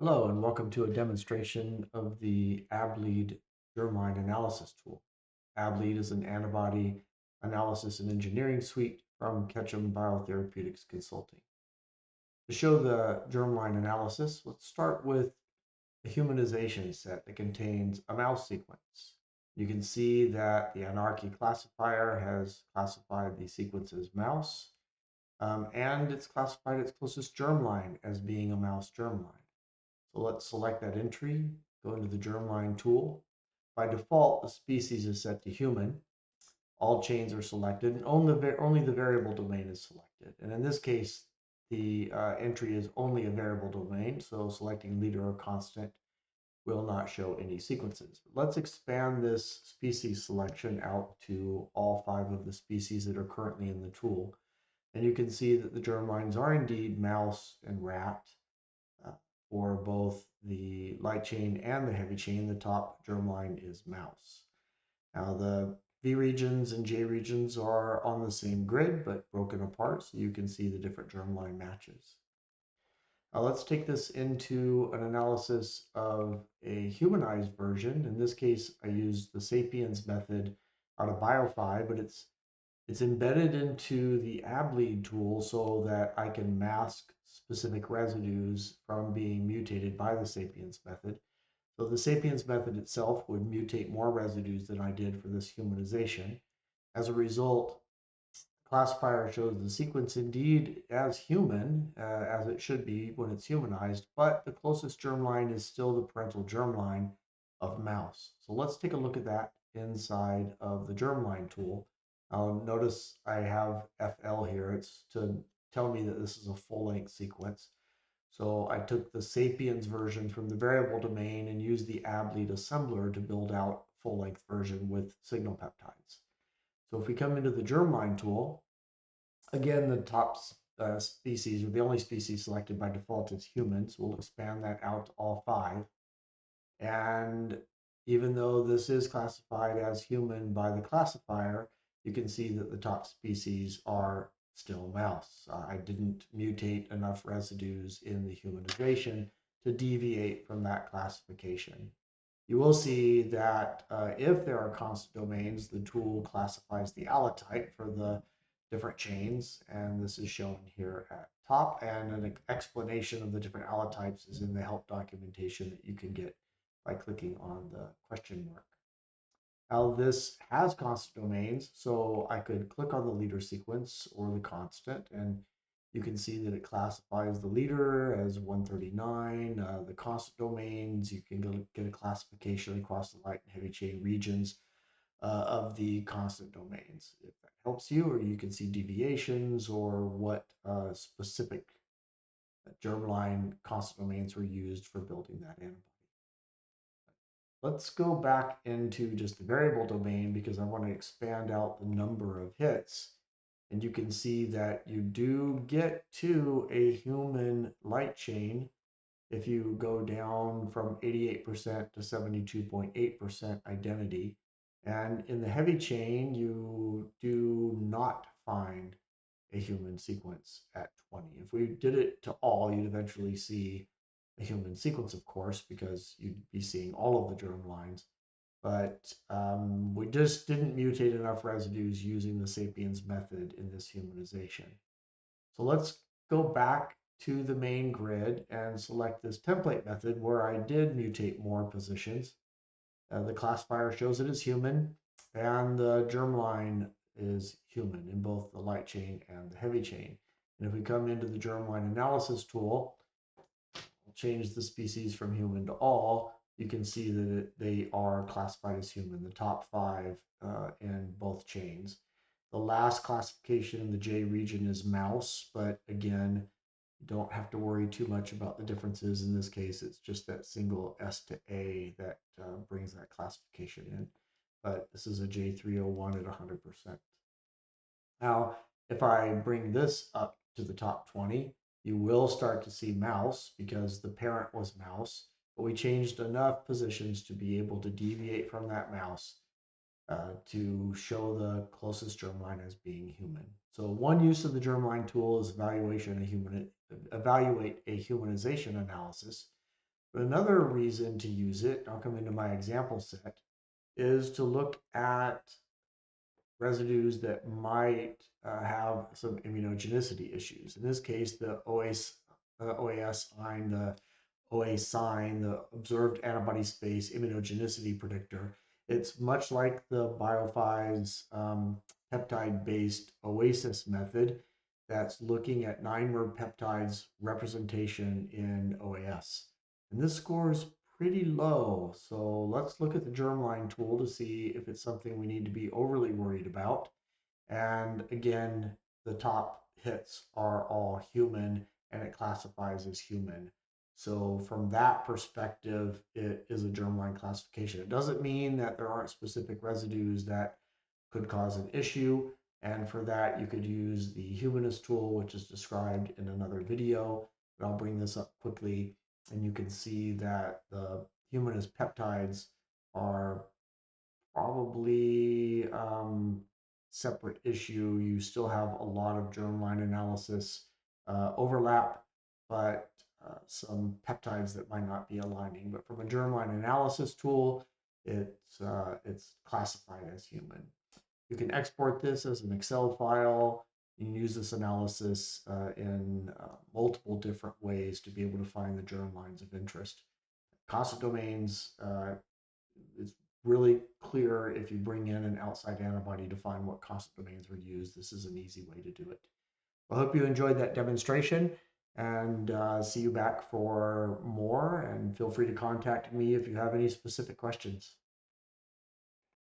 Hello, and welcome to a demonstration of the AbLead Germline analysis tool. AbLead is an antibody analysis and engineering suite from Ketchum Biotherapeutics Consulting. To show the germline analysis, let's start with a humanization set that contains a mouse sequence. You can see that the anarchy classifier has classified the sequence as mouse, and it's classified its closest germline as being a mouse germline. So let's select that entry, go into the germline tool. By default, the species is set to human. All chains are selected, and only the variable domain is selected. And in this case, the entry is only a variable domain, so selecting leader or constant will not show any sequences. Let's expand this species selection out to all 5 of the species that are currently in the tool. And you can see that the germlines are indeed mouse and rat. Uh, for both the light chain and the heavy chain, the top germline is mouse. Now the V regions and J regions are on the same grid but broken apart, so you can see the different germline matches. Now let's take this into an analysis of a humanized version. In this case, I used the Sapiens method out of BioPhi, but it's embedded into the AbLead tool so that I can mask specific residues from being mutated by the Sapiens method. So the Sapiens method itself would mutate more residues than I did for this humanization. As a result, the classifier shows the sequence indeed as human, as it should be when it's humanized, but the closest germline is still the parental germline of mouse. So let's take a look at that inside of the germline tool. Notice I have FL here. It's to tell me that this is a full-length sequence. So I took the Sapiens version from the variable domain and used the AbLead assembler to build out full-length version with signal peptides. So if we come into the germline tool, again, the top species, or the only species selected by default is humans. We'll expand that out to all 5. And even though this is classified as human by the classifier, you can see that the top species are still mouse. I didn't mutate enough residues in the humanization to deviate from that classification. You will see that if there are constant domains, the tool classifies the allotype for the different chains, and this is shown here at top, and an explanation of the different allotypes is in the help documentation that you can get by clicking on the question mark. Now this has constant domains, so I could click on the leader sequence or the constant, and you can see that it classifies the leader as 139. The constant domains, you can get a classification across the light and heavy chain regions of the constant domains. If that helps you, or you can see deviations or what specific germline constant domains were used for building that antibody. Let's go back into just the variable domain because I want to expand out the number of hits. And you can see that you do get to a human light chain if you go down from 88% to 72.8% identity. And in the heavy chain, you do not find a human sequence at 20. If we did it to all, you'd eventually see a human sequence, of course, because you'd be seeing all of the germ lines. But we just didn't mutate enough residues using the Sapiens method in this humanization. So let's go back to the main grid and select this template method where I did mutate more positions. The classifier shows it as human, and the germline is human in both the light chain and the heavy chain. And if we come into the germline analysis tool, we'll change the species from human to all, you can see that they are classified as human, the top 5 in both chains. The last classification in the J region is mouse, but again, don't have to worry too much about the differences. In this case, it's just that single S to A that brings that classification in. But this is a J301 at 100%. Now, if I bring this up to the top 20, you will start to see mouse because the parent was mouse, but we changed enough positions to be able to deviate from that mouse to show the closest germline as being human. So one use of the germline tool is evaluate a humanization analysis. But another reason to use it, I'll come into my example set, is to look at residues that might have some immunogenicity issues. In this case, the OAS sign, the OA sign, the observed antibody space immunogenicity predictor. It's much like the BioFi's peptide-based OASIS method that's looking at 9-mer peptides representation in OAS. And this score is pretty low. So let's look at the germline tool to see if it's something we need to be overly worried about. And again, the top hits are all human and it classifies as human. So from that perspective, it is a germline classification. It doesn't mean that there aren't specific residues that could cause an issue. And for that, you could use the humanist tool, which is described in another video. But I'll bring this up quickly, and you can see that the humanist peptides are probably separate issue. You still have a lot of germline analysis overlap, but some peptides that might not be aligning. But from a germline analysis tool, it's classified as human. You can export this as an Excel file. You can use this analysis in multiple different ways to be able to find the germ lines of interest. Concept domains, it's really clear if you bring in an outside antibody to find what concept domains were used. This is an easy way to do it. I hope you enjoyed that demonstration and see you back for more. And feel free to contact me if you have any specific questions.